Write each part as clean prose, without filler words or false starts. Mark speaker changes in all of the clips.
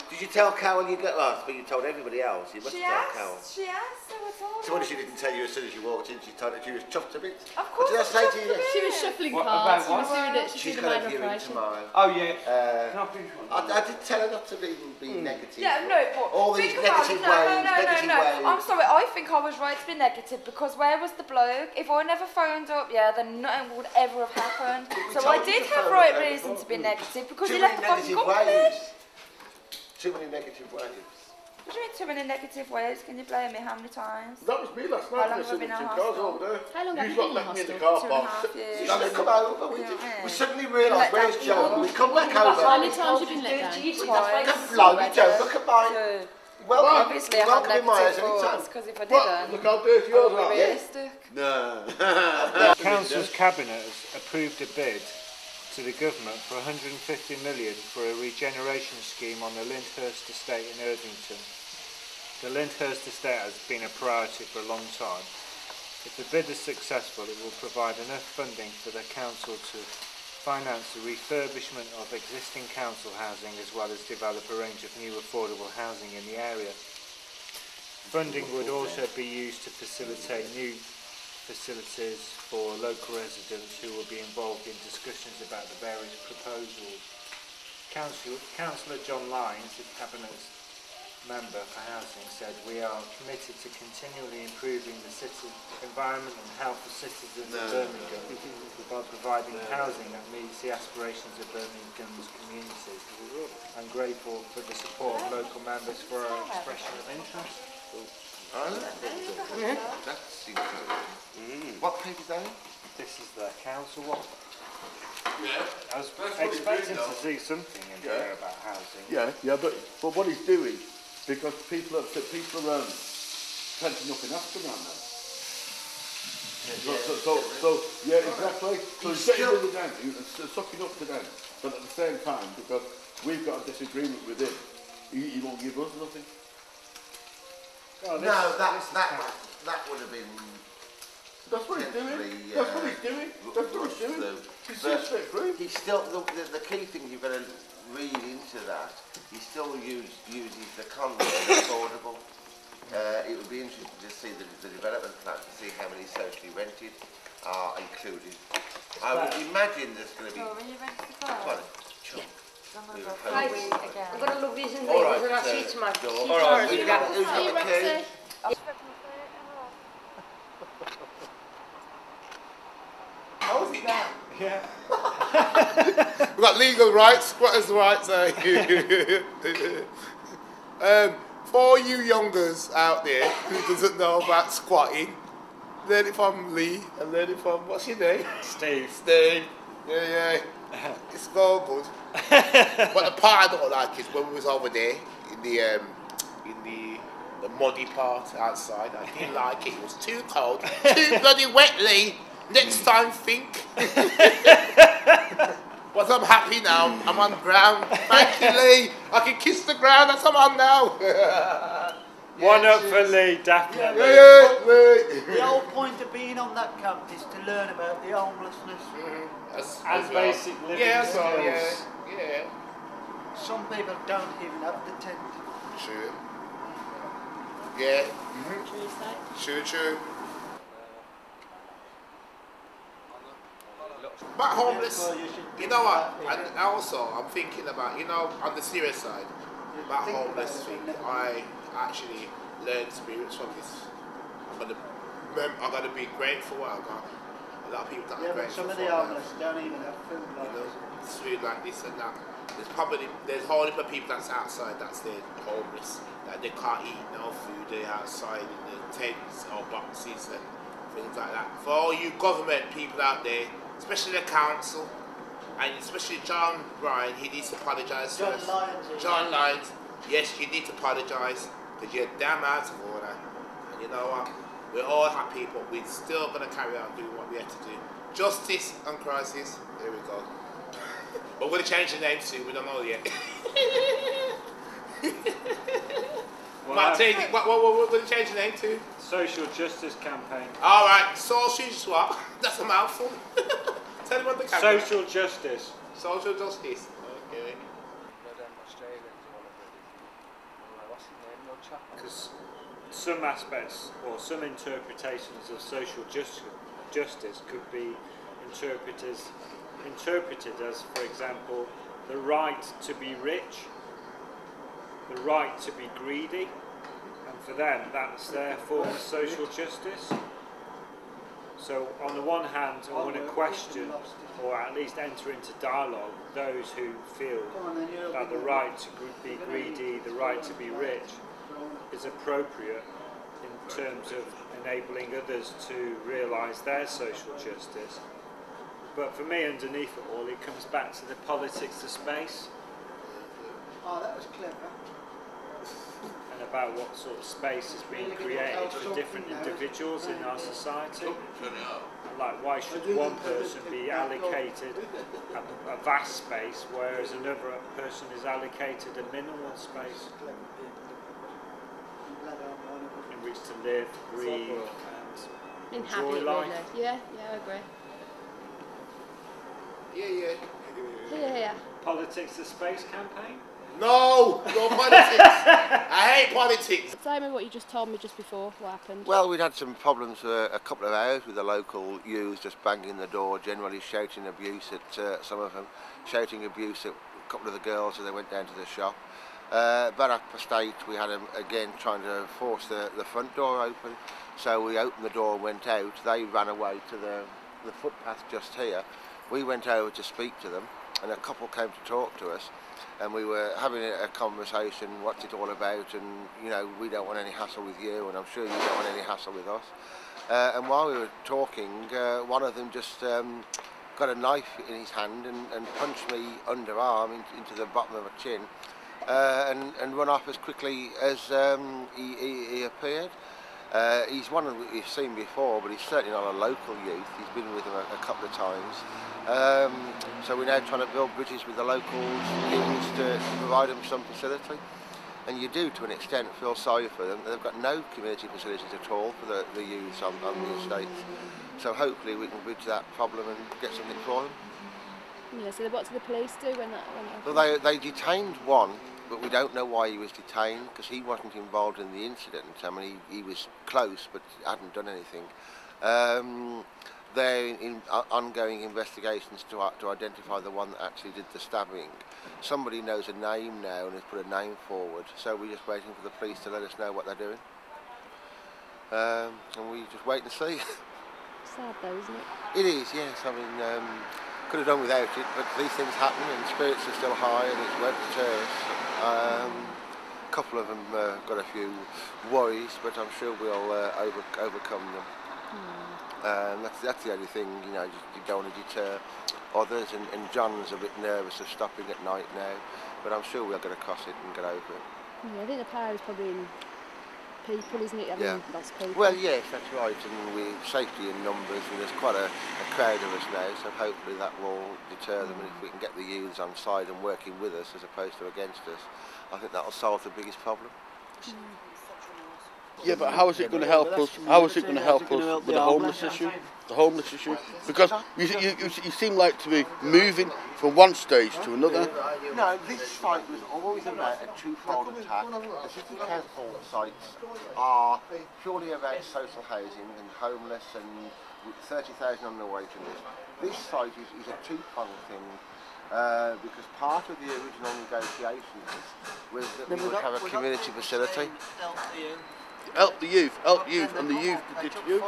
Speaker 1: Did you tell Carol you got lost? But you told everybody else. You must have told Carol.
Speaker 2: She asked, so I told her.
Speaker 1: So what if she didn't tell you as soon as you walked in? She told her she was chuffed a bit.
Speaker 2: Of course.
Speaker 1: What did I say to you?
Speaker 3: She was shuffling
Speaker 4: What,
Speaker 3: cards. She
Speaker 4: about
Speaker 3: was
Speaker 4: what?
Speaker 3: doing it.
Speaker 1: She's
Speaker 3: She's
Speaker 1: got a
Speaker 3: doing a
Speaker 1: viewing
Speaker 3: operation.
Speaker 1: tomorrow.
Speaker 4: Oh yeah. Can I finish one?
Speaker 1: I did tell her not to be negative.
Speaker 2: Yeah, no, but
Speaker 1: all these
Speaker 2: think about
Speaker 1: negative
Speaker 2: it.
Speaker 1: ways,
Speaker 2: No. I'm sorry, I think I was right to be negative because where was the bloke? If I never phoned up, yeah, then nothing would ever have happened. So I did have right reason to be negative because he left the fucking company.
Speaker 1: Too many negative ways.
Speaker 2: What do you mean too many negative ways? Can you blame me how many times?
Speaker 5: That was me last
Speaker 2: How
Speaker 5: night.
Speaker 2: long have I been in hospital?
Speaker 5: Over there.
Speaker 3: How long have
Speaker 5: You
Speaker 3: you
Speaker 5: lot
Speaker 3: been in
Speaker 5: left me in the
Speaker 3: hospital?
Speaker 5: car
Speaker 2: 2.5
Speaker 5: park.
Speaker 2: years.
Speaker 1: You should have come over. We suddenly realised, where's
Speaker 2: Let
Speaker 1: Joe? We come back
Speaker 3: How
Speaker 1: over.
Speaker 3: many times have you been let down?
Speaker 2: Twice.
Speaker 1: Blimey, Joe, look at mine.
Speaker 2: So,
Speaker 1: Welcome.
Speaker 2: obviously I had
Speaker 1: Welcome in my eyes
Speaker 2: negative
Speaker 1: anytime.
Speaker 2: thoughts because if I
Speaker 5: What?
Speaker 2: didn't,
Speaker 5: Look how dirty
Speaker 2: I
Speaker 5: yours
Speaker 2: would
Speaker 5: are.
Speaker 2: be realistic.
Speaker 1: No.
Speaker 4: Council's cabinet has approved a bid to the government for 150 million for a regeneration scheme on the Lyndhurst estate in Erdington. The Lyndhurst estate has been a priority for a long time. If the bid is successful, it will provide enough funding for the council to finance the refurbishment of existing council housing as well as develop a range of new affordable housing in the area. Funding would also be used to facilitate new facilities for local residents who will be involved in discussions about the various proposals. Councillor John Lyons, the Cabinet's member for housing, said we are committed to continually improving the city environment and health of citizens of Birmingham by providing housing that meets the aspirations of Birmingham's community. I'm grateful for the support of local members for our expression of interest.
Speaker 1: That's interesting. What page is that in?
Speaker 4: This is the council one.
Speaker 5: Yeah.
Speaker 4: I was
Speaker 5: That's what
Speaker 4: expecting
Speaker 5: he's doing,
Speaker 4: to see something in there about housing.
Speaker 5: Yeah, but what he's doing, because people are plenty up in Amsterdam now. So yeah, exactly. So he's getting rid of them, he's sucking up to them, but at the same time, because we've got a disagreement with him, he won't give us nothing.
Speaker 4: Oh,
Speaker 1: No, that would have been.
Speaker 5: That's what he's doing. That's what he's doing. That's what he's doing. He's just straight through.
Speaker 1: He's still the key thing you've got to read into that. He still uses the concept of affordable. It would be interesting to see the development plan to see how many socially rented are included. I would imagine there's going to be.
Speaker 2: Oh, are you ready to go?
Speaker 1: Well, sure.
Speaker 2: I'm going to go for a week again.
Speaker 6: I'm going to look these and
Speaker 1: All
Speaker 6: labels
Speaker 1: right,
Speaker 6: and I'll see you tomorrow.
Speaker 1: all right, who's got the key?
Speaker 5: How is it now?
Speaker 4: Yeah.
Speaker 5: We've got legal rights, squatters' rights. For you youngers out there who doesn't know about squatting, learn it from Lee and learn it from, what's your name?
Speaker 4: Steve.
Speaker 5: Steve. Yeah. It's all good. But the part I don't like is when we was over there in the muddy part outside. I didn't like it. It was too cold, too bloody wet, Lee. Next time, think. But I'm happy now. I'm on ground. Thank you, Lee. I can kiss the ground. That's what I'm on now.
Speaker 4: One up for Lee, definitely.
Speaker 7: The whole point of being on that camp is to learn about the homelessness.
Speaker 4: And basic living skills.
Speaker 5: Yeah.
Speaker 7: Some people don't even have the tent.
Speaker 5: True. Yeah. True. But homeless, you know what? And also, I'm thinking about, on the serious side, about homeless thing. I actually learned spirits from this. I'm gonna be grateful. I got a lot of people that are
Speaker 7: But
Speaker 5: grateful
Speaker 7: some of
Speaker 5: for
Speaker 7: the
Speaker 5: that.
Speaker 7: homeless don't even have food like this.
Speaker 5: It's food like this and that. There's a whole heap of people that's outside that's they're homeless, that they can't eat no food. They're outside in the tents or boxes and things like that. For all you government people out there, especially the council, and especially John Ryan, he needs to apologise first. John Lyons, yes, you need to apologise because you're damn out of order. And you know what? We're all happy, but we're still going to carry on doing what we have to do. Justice and crisis. There we go. But we're going to change the name soon. We don't know yet. What we're going to change the name to?
Speaker 4: Social Justice Campaign.
Speaker 5: All right. Social what? That's a mouthful. Tell them what the camera.
Speaker 4: Social Justice.
Speaker 5: Social justice. Okay.
Speaker 4: because some aspects or some interpretations of social justice could be interpreted as, for example, the right to be rich, the right to be greedy, and for them that's their form of social justice. So on the one hand, I want to question, or at least enter into dialogue, those who feel that the right to be greedy, the right to be rich, is appropriate in terms of enabling others to realise their social justice. But for me, underneath it all, it comes back to the politics of space.
Speaker 7: Oh, that was clever.
Speaker 4: And about what sort of space is being created for different individuals in our society. Like, why should one person be allocated a vast space, whereas another person is allocated a minimal space in which to live, breathe, and enjoy life?
Speaker 3: Really. Yeah, I agree. Yeah.
Speaker 4: Politics of space campaign?
Speaker 5: No politics. I hate politics.
Speaker 3: Tell me what you just told me just before. What happened?
Speaker 1: Well, we'd had some problems for a couple of hours with the local youths just banging the door, generally shouting abuse at some of them, shouting abuse at a couple of the girls as they went down to the shop. Barak Estate, we had them again trying to force the front door open, so we opened the door and went out. They ran away to the footpath just here. We went over to speak to them, and a couple came to talk to us, and we were having a conversation, what's it all about, and you know, we don't want any hassle with you, and I'm sure you don't want any hassle with us. And while we were talking, one of them just got a knife in his hand and punched me underarm into the bottom of my chin, and run off as quickly as he appeared. He's one we've seen before, but he's certainly not a local youth. He's been with them a couple of times. So we're now trying to build bridges with the local youths to provide them some facility. And you do, to an extent, feel sorry for them. They've got no community facilities at all for the youths on the estates. So hopefully we can bridge that problem and get something for them.
Speaker 3: Yeah, so what did the police do when that happened?
Speaker 1: Well, they detained one, but we don't know why he was detained, because he wasn't involved in the incident. I mean, he was close, but hadn't done anything. They're in ongoing investigations to identify the one that actually did the stabbing. Somebody knows a name now and has put a name forward, so we're just waiting for the police to let us know what they're doing. And we just wait and see.
Speaker 3: Sad though, isn't it?
Speaker 1: It is, yes. I mean, could have done without it, but these things happen and spirits are still high and it's went to terrorists. A couple of them got a few worries, but I'm sure we'll overcome them. That's the only thing, you know, you don't want to deter others, and John's a bit nervous of stopping at night now, but I'm sure we'll get across it and get over it.
Speaker 3: Yeah, I think the power is probably in people, isn't it? I mean, lots of people.
Speaker 1: Well, yes, that's right, and with safety in numbers, and there's quite a crowd of us now, so hopefully that will deter them, and if we can get the youths on side and working with us as opposed to against us, I think that'll solve the biggest problem.
Speaker 6: Yeah, but how is it going to help us? How is it going to help us with the homeless issue? The homeless issue, because you seem like to be moving from one stage to another.
Speaker 1: No, this site was always about a twofold attack. The city council sites are purely about social housing and homeless, and 30,000 on the waiting list. This site is a two-pronged thing. Because part of the original negotiations was that we would have a community facility.
Speaker 6: Help the youth, and the youth did you.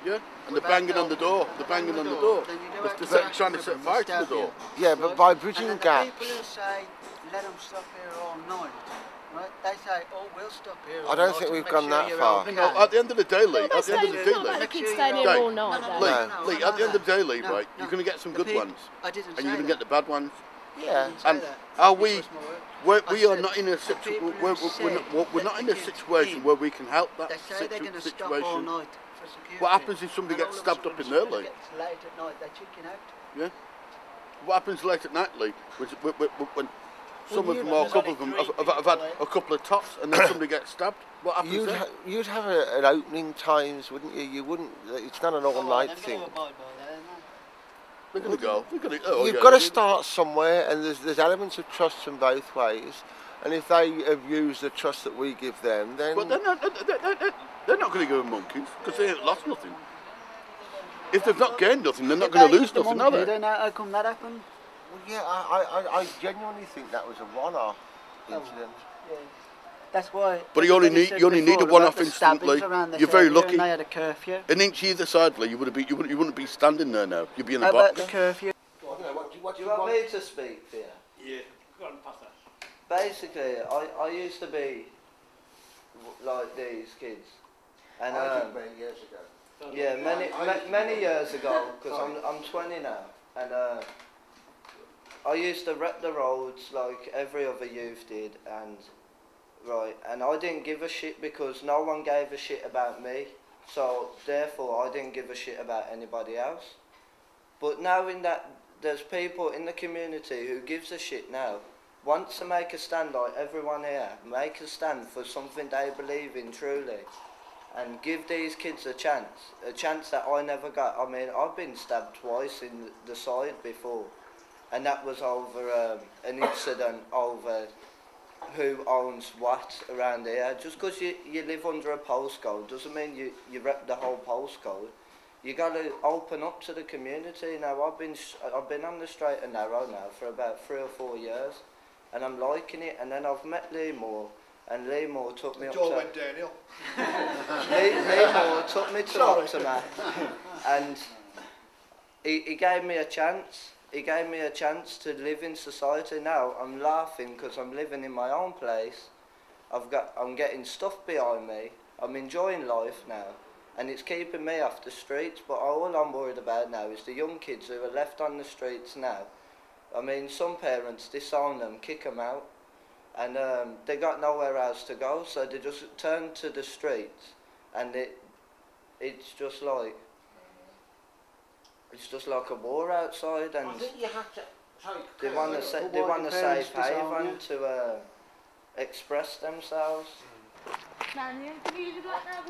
Speaker 6: Yeah, and the banging on the door, trying to set fire to the door.
Speaker 1: Yeah, but by bridging gaps.
Speaker 7: People who say, let them stop here all night, right? They say, oh, we'll stop here all
Speaker 1: I don't
Speaker 7: night
Speaker 1: think
Speaker 7: to
Speaker 1: we've
Speaker 7: make
Speaker 1: gone
Speaker 7: sure
Speaker 1: that
Speaker 7: you're
Speaker 1: far.
Speaker 7: okay.
Speaker 6: No, at the end of the day, Lee, at the end of the day,
Speaker 3: It's not like they keep staying here all night.
Speaker 6: Lee, at the end of the day, Lee, right, you're going to get some good ones,
Speaker 7: I didn't
Speaker 6: and you're going to get the bad ones.
Speaker 1: Yeah.
Speaker 6: And are we are not in a situation. We're not in a situation where we can help that
Speaker 7: They say they're going to stop all
Speaker 6: situation.
Speaker 7: night for security.
Speaker 6: What happens if somebody gets stabbed up in there, Lee?
Speaker 7: It's late at night, they chicken out.
Speaker 6: Yeah. What happens late at night, Lee? When some of them or a couple of them have had a couple of tops and then somebody gets stabbed? What happens then?
Speaker 1: You'd have an opening times, wouldn't you? You wouldn't. It's not an all-night thing.
Speaker 6: We're going to go.
Speaker 1: You've got to start somewhere, and there's elements of trust from both ways. And if they abuse the trust that we give them, then...
Speaker 6: But they're not going to go monkeys, because they ain't lost nothing. If they've not gained nothing, they're not going to lose nothing, are they?
Speaker 7: Then how come that happened?
Speaker 1: Well, yeah, I genuinely think that was a one-off incident.
Speaker 7: Yeah. That's why.
Speaker 6: But you only need a one-off instantly. You're very lucky.
Speaker 7: And they had a curfew.
Speaker 6: An inch either side, Lee, you wouldn't be standing there now. You'd be in a
Speaker 7: How about
Speaker 6: box.
Speaker 7: the curfew?
Speaker 8: Do you want me to speak here?
Speaker 9: Yeah, go on, pass that.
Speaker 8: Basically, I used to be like these kids, and
Speaker 1: many years ago.
Speaker 8: yeah, many years ago, because I'm 20 now, and I used to wreck the roads like every other youth did, and I didn't give a shit because no one gave a shit about me, so therefore I didn't give a shit about anybody else. But knowing that there's people in the community who gives a shit now, wants to make a stand like everyone here, make a stand for something they believe in truly, and give these kids a chance that I never got. I mean, I've been stabbed twice in the side before, and that was over an incident over who owns what around here. Just because you live under a postcode doesn't mean you rep the whole postcode. You got to open up to the community. Now I've been on the straight and narrow now for about 3 or 4 years, and I'm liking it. And then I've met Lee Moore, and Lee Moore took me up to...
Speaker 9: went downhill.
Speaker 8: Lee Moore took me to Optima, and he gave me a chance. He gave me a chance to live in society. Now I'm laughing because I'm living in my own place. I'm getting stuff behind me. I'm enjoying life now, and it's keeping me off the streets. But all I'm worried about now is the young kids who are left on the streets now. I mean, some parents disown them, kick them out, and they got nowhere else to go, so they just turn to the streets, and it's just like a war outside, and
Speaker 1: I think you have to...
Speaker 8: they want a safe haven to express themselves.
Speaker 2: Man, you can use it like that.